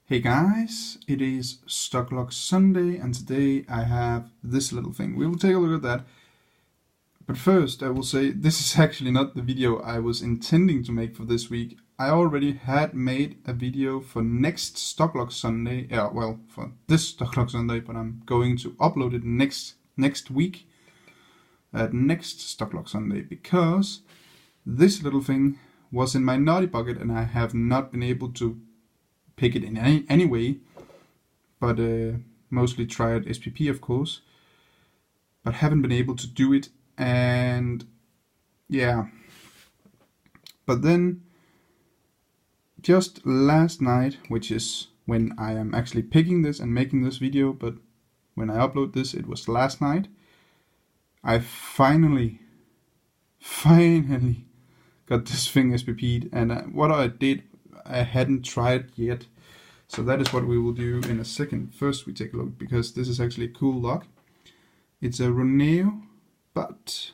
Hey guys, it is Stocklock Sunday and today I have this little thing. We will take a look at that. But first I will say this is actually not the video I was intending to make for this week. I already had made a video for next Stocklock Sunday, for this Stocklock Sunday, but I'm going to upload it next week at next Stocklock Sunday because this little thing was in my naughty bucket and I have not been able to pick it in any way, but mostly tried SPP of course, but haven't been able to do it. And yeah, but then just last night, which is when I am actually picking this and making this video, but when I upload this it was last night, I finally got this thing SPP'd. And what I did, I hadn't tried yet, so that is what we will do in a second. First we take a look, because this is actually a cool lock. It's a Roneo, but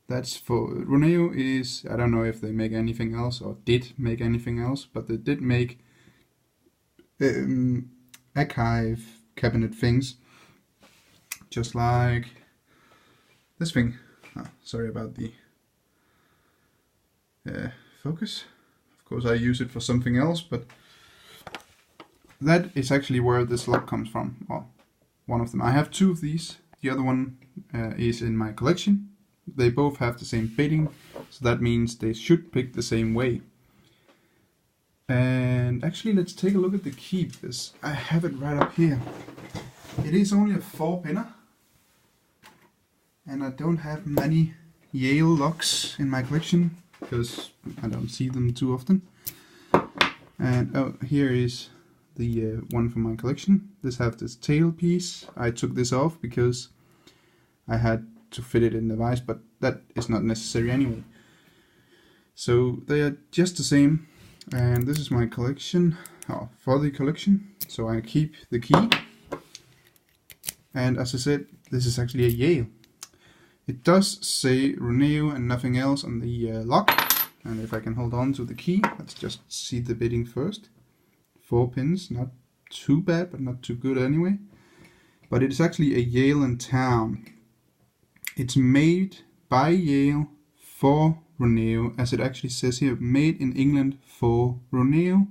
that's for Roneo is, I don't know if they make anything else or did make anything else, but they did make archive cabinet things, just like this thing. Sorry about the focus. Of course I use it for something else, but that is actually where this lock comes from, or one of them. I have two of these. The other one is in my collection. They both have the same fitting, so that means they should pick the same way. And actually let's take a look at the key, because I have it right up here. It is only a 4-pinner, and I don't have many Yale locks in my collection because I don't see them too often. And oh, here is the one from my collection. This have this tail piece. I took this off because I had to fit it in the vise, but that is not necessary anyway. So they are just the same. And this is my collection, for the collection. So I keep the key. And as I said, this is actually a Yale. It does say Roneo and nothing else on the lock. And if I can hold on to the key, let's just see the bitting first. 4 pins, not too bad, but not too good anyway. But it's actually a Yale and Town. It's made by Yale for Roneo, as it actually says here, made in England for Roneo.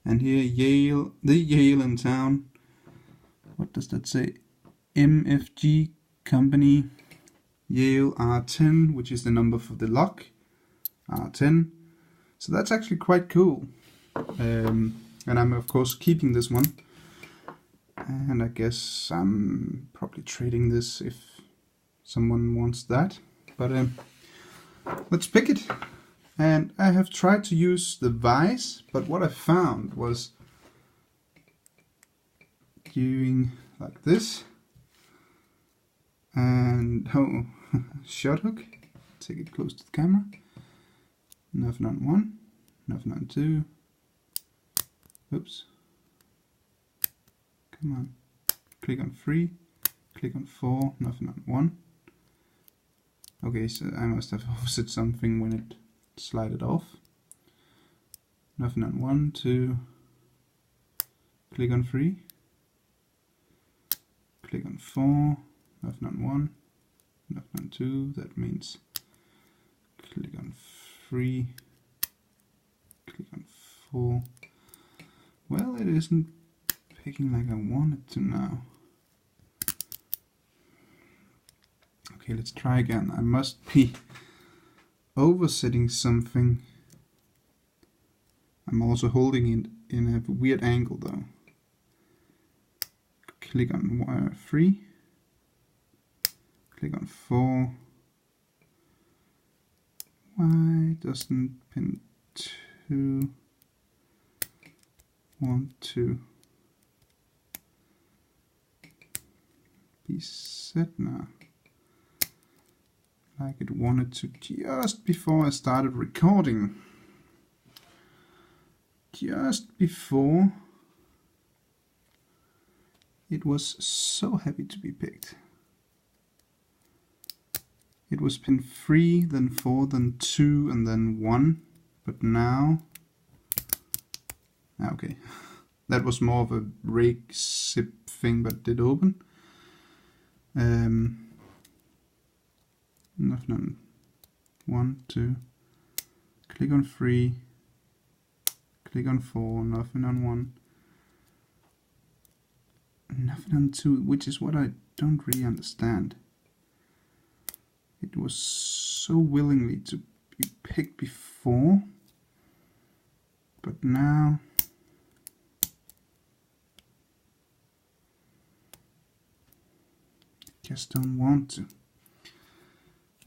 And here Yale, the Yale and Town. What does that say? MFG Company. Yale R10, which is the number for the lock, R10. So that's actually quite cool. And I'm of course keeping this one. And I guess I'm probably trading this if someone wants that. But let's pick it. And I have tried to use the vise, but what I found was doing like this. And shot hook, take it close to the camera. Nothing on 1, nothing on 2. Oops. Come on. Click on 3, click on 4, nothing on 1. Okay, so I must have offset something when it slided off. Nothing on 1, 2. Click on 3. Click on 4. Nothing on 1, nothing on 2, that means click on 3, click on 4. Well, it isn't picking like I want it to now. Okay, let's try again. I must be oversetting something. I'm also holding it in a weird angle though. Click on 3. Click on 4. Why doesn't pin 2 want to be set now? Like it wanted to just before I started recording. Just before it was so happy to be picked. It was pin 3, then 4, then 2, and then 1. But now... Okay. That was more of a rake zip thing, but did open. Nothing on 1, 2. Click on 3. Click on 4. Nothing on 1. Nothing on 2, which is what I don't really understand. It was so willingly to be picked before, but now just don't want to.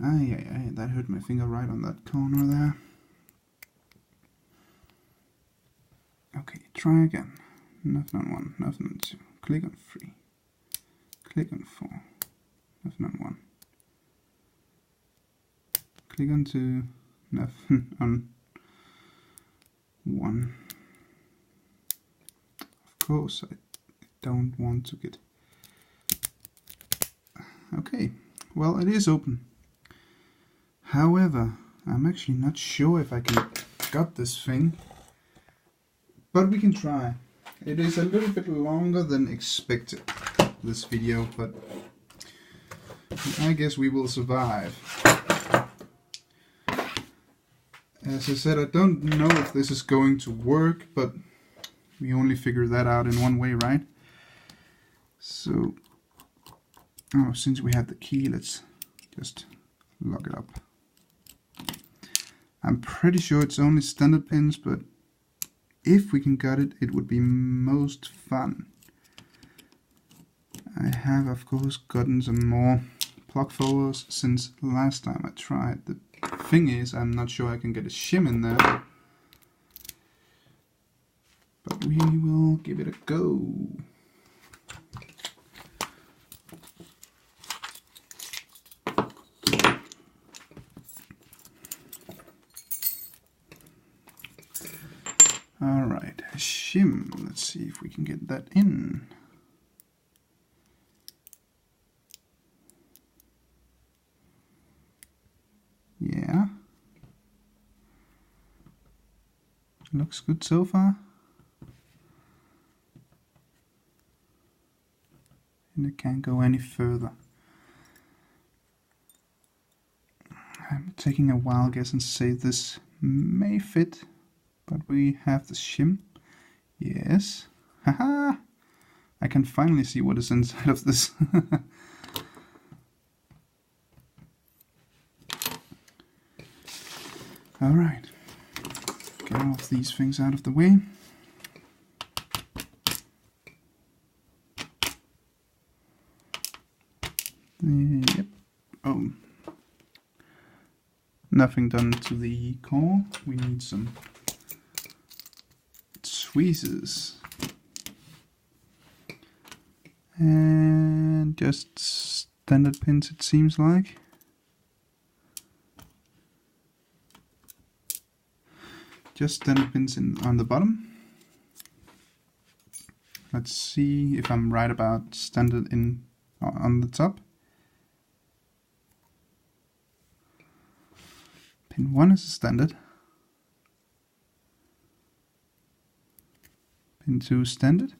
Aye, that hurt my finger right on that corner there. Okay, try again. Nothing on 1, nothing on 2. Click on 3. Click on 4. Nothing on 1. Click on 2. Nothing on 1. Of course, I don't want to get... Okay, well, it is open. However, I'm actually not sure if I can gut this thing, but we can try. It is a little bit longer than expected, this video, but I guess we will survive. As I said, I don't know if this is going to work, but we only figure that out in one way, right? So, since we have the key, let's just lock it up. I'm pretty sure it's only standard pins, but if we can gut it, it would be most fun. I have, of course, gotten some more plug followers since last time I tried. The thing is, I'm not sure I can get a shim in there, but we will give it a go. Alright, a shim. Let's see if we can get that in. Yeah. Looks good so far. And it can't go any further. I'm taking a wild guess and say this may fit. But we have the shim. Yes. Haha! I can finally see what is inside of this. Alright. Get all of these things out of the way. Yep. Oh. Nothing done to the core. We need some tweezers and just standard pins, it seems like. Just standard pins on the bottom. Let's see if I'm right about standard on the top. Pin 1 is a standard. Pin 2 standard.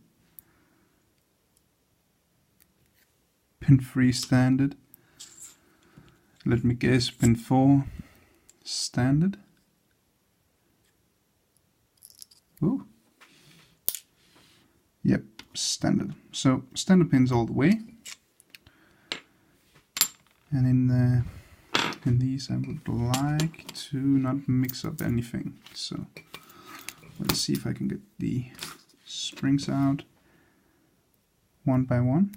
Pin 3 standard. Let me guess, pin 4 standard. Ooh. Yep, standard. So standard pins all the way. And in these I would like to not mix up anything. So let's see if I can get the springs out one by one.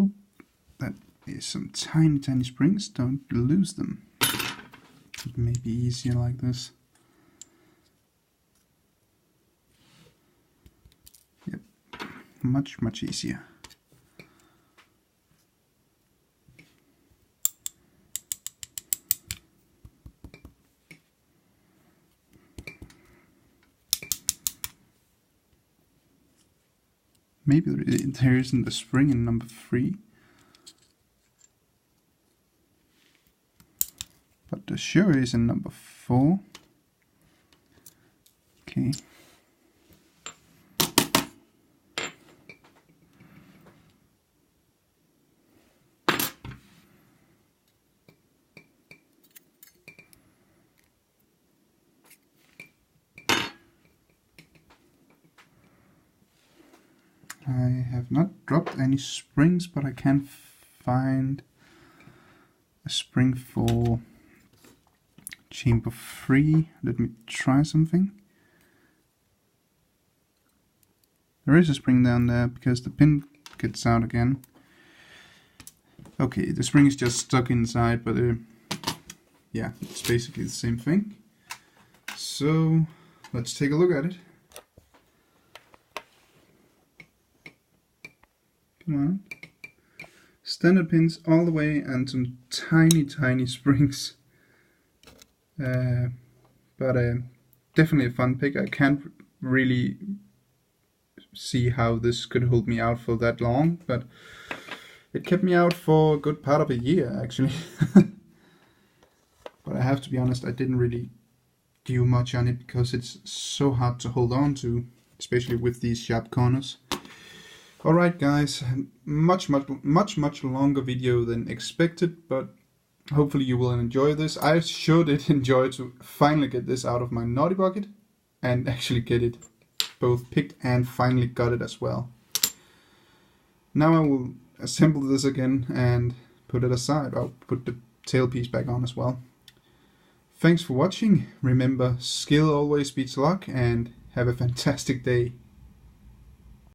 Oop, that is some tiny springs. Don't lose them. It may be easier like this. Yep, much easier. Maybe there isn't a spring in number 3. But there sure is in number 4. Okay. I have not dropped any springs, but I can find a spring for chamber 3. Let me try something. There is a spring down there because the pin gets out again. Okay, the spring is just stuck inside, but yeah, it's basically the same thing. So let's take a look at it. Come on. Standard pins all the way and some tiny springs. But definitely a fun pick. I can't really see how this could hold me out for that long, but it kept me out for a good part of a year actually. But I have to be honest, I didn't really do much on it because it's so hard to hold on to, especially with these sharp corners. Alright guys, much longer video than expected, but hopefully you will enjoy this. I sure did enjoy to finally get this out of my naughty bucket and actually get it both picked and finally got it as well. Now I will assemble this again and put it aside. I'll put the tailpiece back on as well. Thanks for watching. Remember, skill always beats luck, and have a fantastic day.